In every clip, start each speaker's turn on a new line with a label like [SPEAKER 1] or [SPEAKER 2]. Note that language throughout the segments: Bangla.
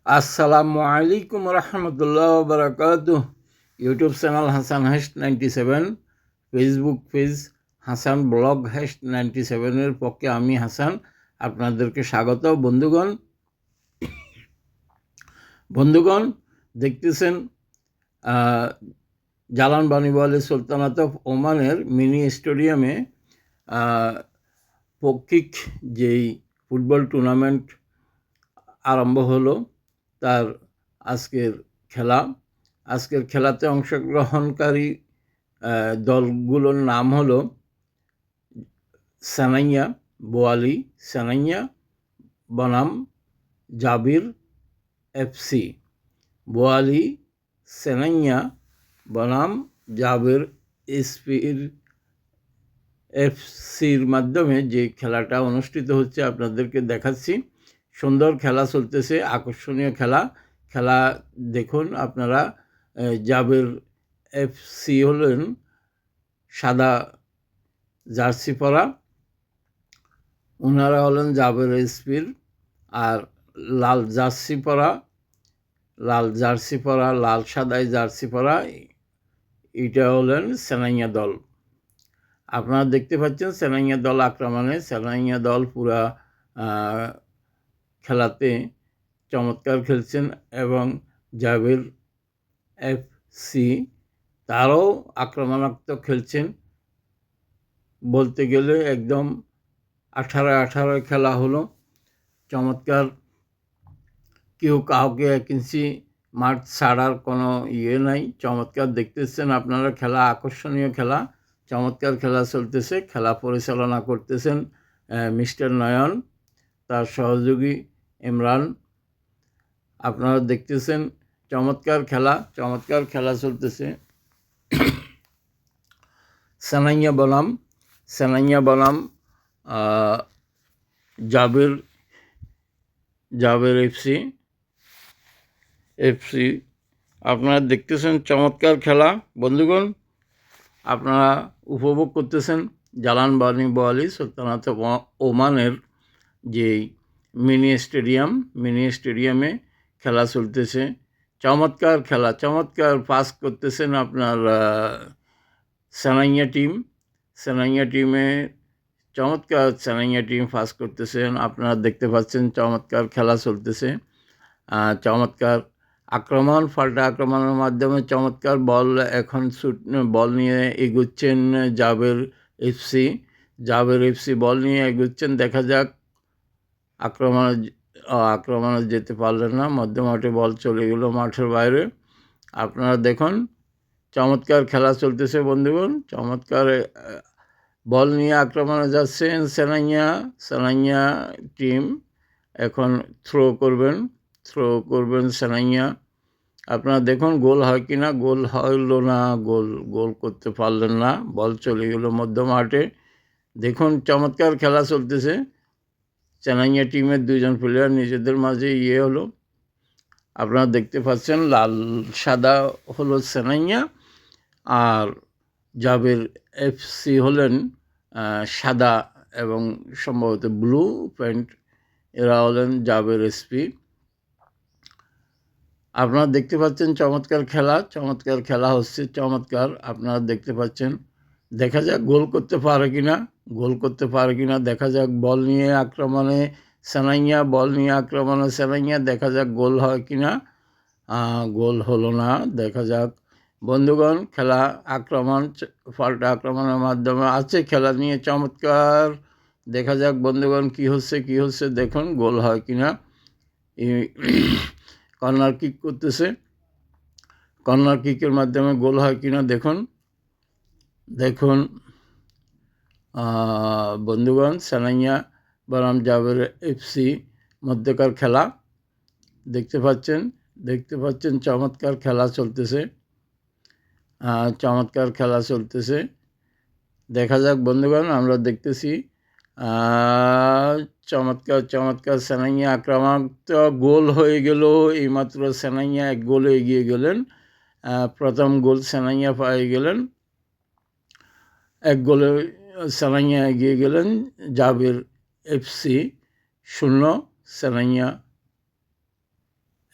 [SPEAKER 1] আসসালামু আলাইকুম রহমতুল্লাহ বারাকাতুহ। YouTube channel Hasan hash 97, Facebook page Hasan blog hash 97-এর পক্ষে আমি হাসান আপনাদেরকে স্বাগত। বন্ধুগণ দেখতেছেন জালান বানিওয়ালি সুলতানাত অফ ওমানের মিনি স্টেডিয়ামে পক্ষিক যেই ফুটবল টুর্নামেন্ট আরম্ভ হলো তার আজকের খেলাতে অংশগ্রহণকারী দলগুলোর নাম হলো সানাইয়া বোয়ালি, সানাইয়া বনাম জাবির এফসি। বোয়ালি সানাইয়া বনাম জাবির এফসির মাধ্যমে যে খেলাটা অনুষ্ঠিত হচ্ছে আপনাদেরকে দেখাচ্ছি। সুন্দর খেলা চলতেছে, আকর্ষণীয় খেলা দেখুন আপনারা। জাবের এফসি হলেন সাদা জার্সি পরা, ওনারা হলেন জাবের এসপির, আর লাল সাদায় জার্সি পরা এটা হলেন সেনাইয়া দল। আপনারা দেখতে পাচ্ছেন সেনাইয়া দল আক্রমণে, সেনাইয়া দল পুরা খেলাতে চমৎকার খেলছেন এবং জাবির এফসি তারাও আক্রমণাত্মক খেলছেন। বলতে গেলে একদম 18 খেলা হলো, চমৎকার। কেউ কাউকে এক ইঞ্চি মাঠ ছাড়ার কোনো নাই। চমৎকার দেখতেছেন আপনারা খেলা, আকর্ষণীয় খেলা, চমৎকার খেলা চলতেছে। খেলা পরিচালনা করতেছেন মিস্টার নয়ন, তার সহযোগী ইমরান। আপনারা দেখতেছেন চমৎকার খেলা চলতেছে। সানাইয়া বনাম জাবের এফসি আপনারা দেখতেছেন চমৎকার খেলা। বন্ধুগণ, আপনারা উপভোগ করতেছেন জালান বানিওয়ালি সুলতানাত ওমানের যে মিনি স্টেডিয়ামে খেলা চলতেছে। চমৎকার খেলা, চমৎকার পাস করতেছেন আপনার সানাইয়া টিমে চমৎকার টিম পাস করতেছেন। আপনারা দেখতে পাচ্ছেন চমৎকার খেলা চলতেছে। চমৎকার পাল্টা আক্রমণের মাধ্যমে চমৎকার বল নিয়ে এগুচ্ছেন জাবের এফসি বল নিয়ে এগুচ্ছেন। দেখা যাক, আক্রমণে যেতে পারলেন না, মধ্যমাঠে বল চলে গেল মাঠের বাইরে। আপনারা দেখুন চমৎকার খেলা চলতেছে বন্ধুগণ। চমৎকার বল নিয়ে আক্রমণে যাচ্ছেন সেনাইয়া টিম। এখন থ্রো করবেন সেনাইয়া। আপনারা দেখুন গোল হয় কিনা। গোল হইল না, গোল করতে পারলেন না, বল চলে গেল মধ্যমাঠে। দেখুন চমৎকার খেলা চলতেছে। সেনাইয়া টিমের দুইজন প্লেয়ার নিজেদের মাঝে হলো। আপনারা দেখতে পাচ্ছেন লাল সাদা হলো সেনাইয়া, আর জাবের এফসি হলেন সাদা এবং সম্ভবত ব্লু প্যান্ট, এরা হলেন জাবের এসপি। আপনারা দেখতে পাচ্ছেন চমৎকার খেলা হচ্ছে, চমৎকার আপনারা দেখতে পাচ্ছেন। দেখা যাক গোল করতে পারে কিনা, দেখা যাক। বল নিয়ে আক্রমণে সেনাইয়া, দেখা যাক গোল হয় কিনা। গোল হলো না, দেখা যাক। বন্ধুগণ, খেলা পাল্টা আক্রমণের মাধ্যমে আছে, খেলা নিয়ে চমৎকার। দেখা যাক বন্ধুগণ কি হচ্ছে দেখুন, গোল হয় কিনা। কর্নার কিক করতেছে, কর্নার কিকের মাধ্যমে গোল হয় কিনা দেখুন বন্ধুগণ। সেনাইয়া বনাম জাবের এফসি মধ্যকার খেলা দেখতে পাচ্ছেন চমৎকার খেলা চলতেছে। দেখা যাক বন্ধুগণ, আমরা দেখতেছি চমৎকার সেনাইয়া আক্রমণাত্মক। গোল হয়ে গেল এইমাত্র। সেনাইয়া 1 গোলে এগিয়ে গেলেন। প্রথম গোল সেনাইয়া পেয়ে গেলেন, 1 গোলে সেনাইয়া এগিয়ে গেলেন। জাবের এফসি 0, সেনাইয়া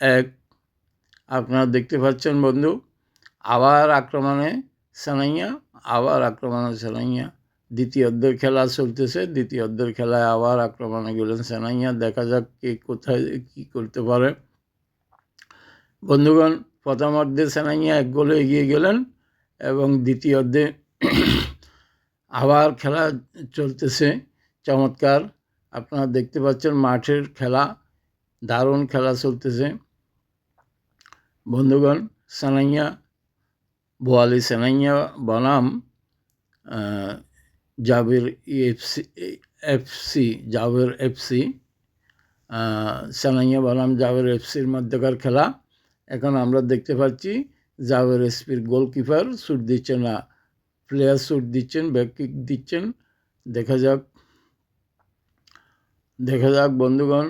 [SPEAKER 1] 1। আপনারা দেখতে পাচ্ছেন বন্ধু, আবার আক্রমণে সানাইয়া, আবার আক্রমণে সানাইয়া। দ্বিতীয় অর্ধের খেলা চলতেছে, দ্বিতীয় অর্ধের খেলায় আবার আক্রমণে গেলেন সানাইয়া। দেখা যাক কে কোথায় কী করতে পারে। বন্ধুগণ, প্রথম অর্ধে সানাইয়া 1 গোলে এগিয়ে গেলেন এবং দ্বিতীয় অর্ধে আবার খেলা চলতেছে চমৎকার। আপনারা দেখতে পাচ্ছেন মাঠের খেলা, দারুণ খেলা চলতেছে বন্ধুগণ। সানাইয়া, বোয়ালি সানাইয়া বনাম জাবের এফসি, জাবের এফসি, সানাইয়া বনাম জাবের এফসির মধ্যকার খেলা। এখন আমরা দেখতে পাচ্ছি জাবের এসপির গোলকিপার শ্যুট দিচ্ছেন না, প্লেয়ার শ্যুট দিচ্ছেন, ব্যাক কিক দিচ্ছেন। দেখা যাক বন্ধুগণ,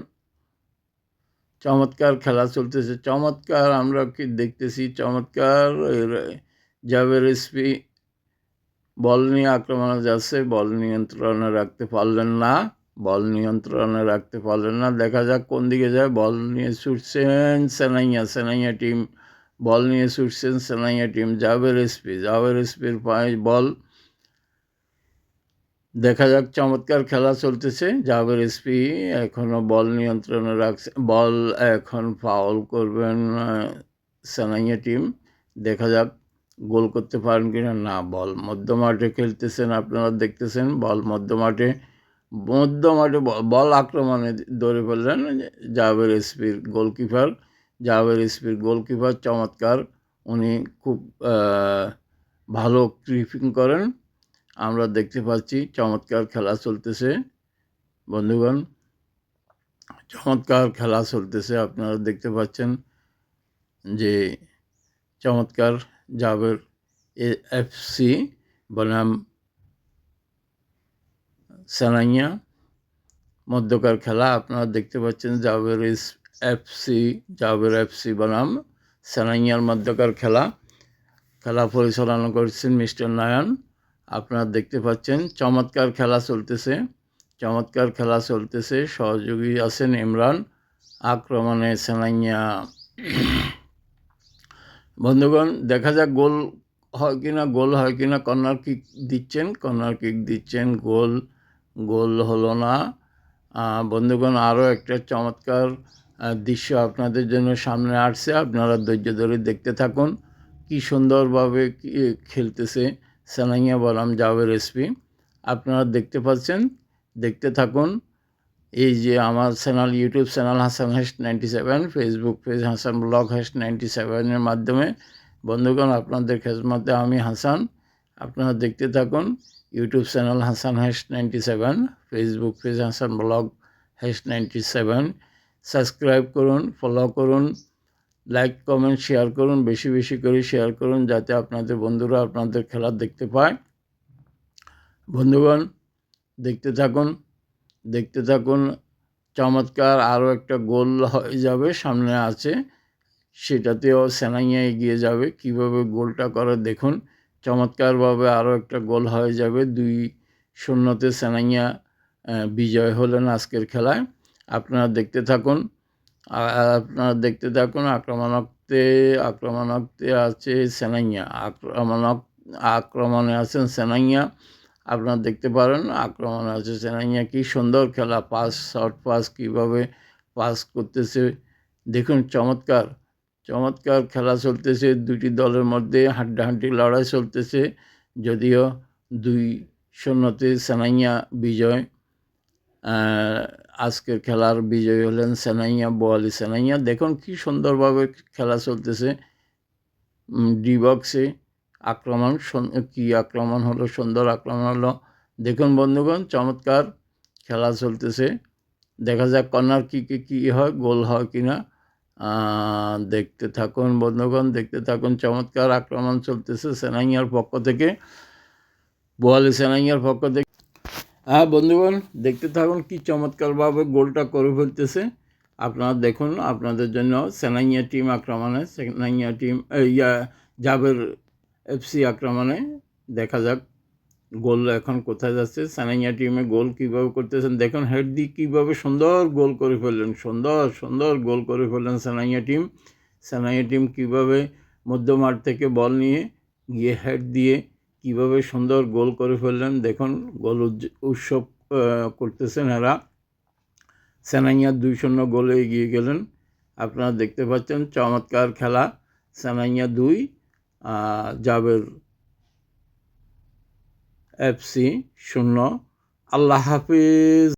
[SPEAKER 1] চমৎকার খেলা চলতেছে, চমৎকার আমরা কি দেখতেছি, চমৎকার। জাবের এসপি বল নিয়ে আক্রমণে যাচ্ছে, বল নিয়ন্ত্রণে রাখতে পারলেন না, দেখা যাক কোন দিকে যায়। বল নিয়ে ছুটছেন সেনাইয়া টিম, বল নিয়ে ছুটছেন সেনাইয়া টিম। জাবের এসপির পায়ে বল। দেখা যাক, চমৎকার খেলা চলতেছে। জাবের এসপি এখনও বল নিয়ন্ত্রণে রাখছে, বল এখন ফাউল করবেন সানাইয়া টিম। দেখা যাক গোল করতে পারেন কিনা। না, বল মধ্যমাঠে খেলতেছেন, আপনারা দেখতেছেন বল মধ্যমাঠে বল আক্রমণে ধরে ফেললেন জাবের এসপির গোলকিপার। চমৎকার, উনি খুব ভালো ক্রিপিং করেন, আমরা দেখতে পাচ্ছি। চমৎকার খেলা চলতেছে বন্ধুগণ, চমৎকার খেলা চলতেছে। আপনারা দেখতে পাচ্ছেন যে চমৎকার জাবের এফসি বনাম সানাইয়া মধ্যকার খেলা। আপনারা দেখতে পাচ্ছেন জাবের এফসি বনাম সানাইয়ার মধ্যকার খেলা পরিচালনা করছেন মিস্টার নায়ান। আপনারা দেখতে পাচ্ছেন চমৎকার খেলা চলতেছে। সহযোগী আছেন ইমরান। আক্রমণে সানাইয়া। বন্ধুগণ, দেখা যাক গোল হয় কিনা। কর্নার কিক দিচ্ছেন, গোল হলো না বন্ধুগণ। আরও একটা চমৎকার দৃশ্য আপনাদের জন্য সামনে আসছে, আপনারা ধৈর্য ধরে দেখতে থাকুন। কি সুন্দরভাবে খেলতেছে সানাইয়া বনাম জাবের এসপি, আপনারা দেখতে পাচ্ছেন, দেখতে থাকুন। এই যে আমার চ্যানেল, ইউটিউব চ্যানেল হাসান হাস 97, ফেসবুক পেজ হাসান ব্লগ হাস 97-এর মাধ্যমে বন্ধুগণ আপনাদের খেদমতে আমি হাসান। আপনারা দেখতে থাকুন। ইউটিউব চ্যানেল হাসান হাস 97, ফেসবুক পেজ হাসান ব্লগ হাস 97। সাবস্ক্রাইব করুন, ফলো করুন, লাইক কমেন্ট শেয়ার করুন, বেশি বেশি করে শেয়ার করুন, যাতে আপনাদের বন্ধুরা আপনাদের খেলা দেখতে পায়। বন্ধুগণ, দেখতে থাকুন। চমৎকার আরও একটা গোল হয়ে যাবে, সামনে আছে, সেটাতেও সানাইয়া এগিয়ে যাবে। কিভাবে গোলটা করে দেখুন, চমৎকারভাবে আরও একটা গোল হয়ে যাবে। 2-0 সানাইয়া বিজয় হলেন আজকের খেলায়। আপনারা দেখতে থাকুন। আক্রমণাক্তে আছে সানাইয়া, আক্রমণে আছেন সানাইয়া। আপনারা দেখতে পারেন আক্রমণে আছে সানাইয়া। কি সুন্দর খেলা, শর্ট পাস কীভাবে পাস করতেছে দেখুন। চমৎকার খেলা চলতেছে। দুটি দলের মধ্যে হাড্ডাহাড্ডি লড়াই চলতেছে, যদিও 2-0 সানাইয়া বিজয়। আজকের খেলার বিজয়ী হলেন সানাইয়া, বোয়ালি সানাইয়া। দেখুন কি সুন্দরভাবে খেলা চলতেছে। ডি বক্সে আক্রমণ হলো, সুন্দর আক্রমণ হলো। দেখুন বন্ধুগণ, চমৎকার খেলা চলতেছে। দেখা যাক কর্নার কিকে কী হয়, গোল হয় কিনা। দেখতে থাকুন বন্ধুগণ, চমৎকার আক্রমণ চলতেছে সানাইয়ার পক্ষ থেকে, বোয়ালি সানাইয়ার পক্ষ থেকে। বন্ধুগণ, দেখতে থাকুন কি চমৎকারভাবে গোলটা করে ফেলতেছে। আপনারা দেখুন, আপনাদের জন্য সানাইয়া টিম আক্রমণে, জাবের এফসি আক্রমণে। দেখা যাক গোল এখন কোথায় যাচ্ছে, সানাইয়া টিমে গোল কীভাবে করতেছেন দেখুন, হেড দিয়ে কীভাবে সুন্দর গোল করে ফেললেন, সুন্দর সুন্দর গোল করে ফেললেন সানাইয়া টিম। সানাইয়া টিম কীভাবে মধ্যমাঠ থেকে বল নিয়ে গিয়ে হেড দিয়ে কীভাবে সুন্দর গোল করে ফেললেন দেখুন, গোল উৎসব করতেছেন এরা। সানাইয়া 2-0 গোলে এগিয়ে গেলেন। আপনারা দেখতে পাচ্ছেন চমৎকার খেলা, সানাইয়া 2 জাবের FC 0। আল্লাহ হাফিজ।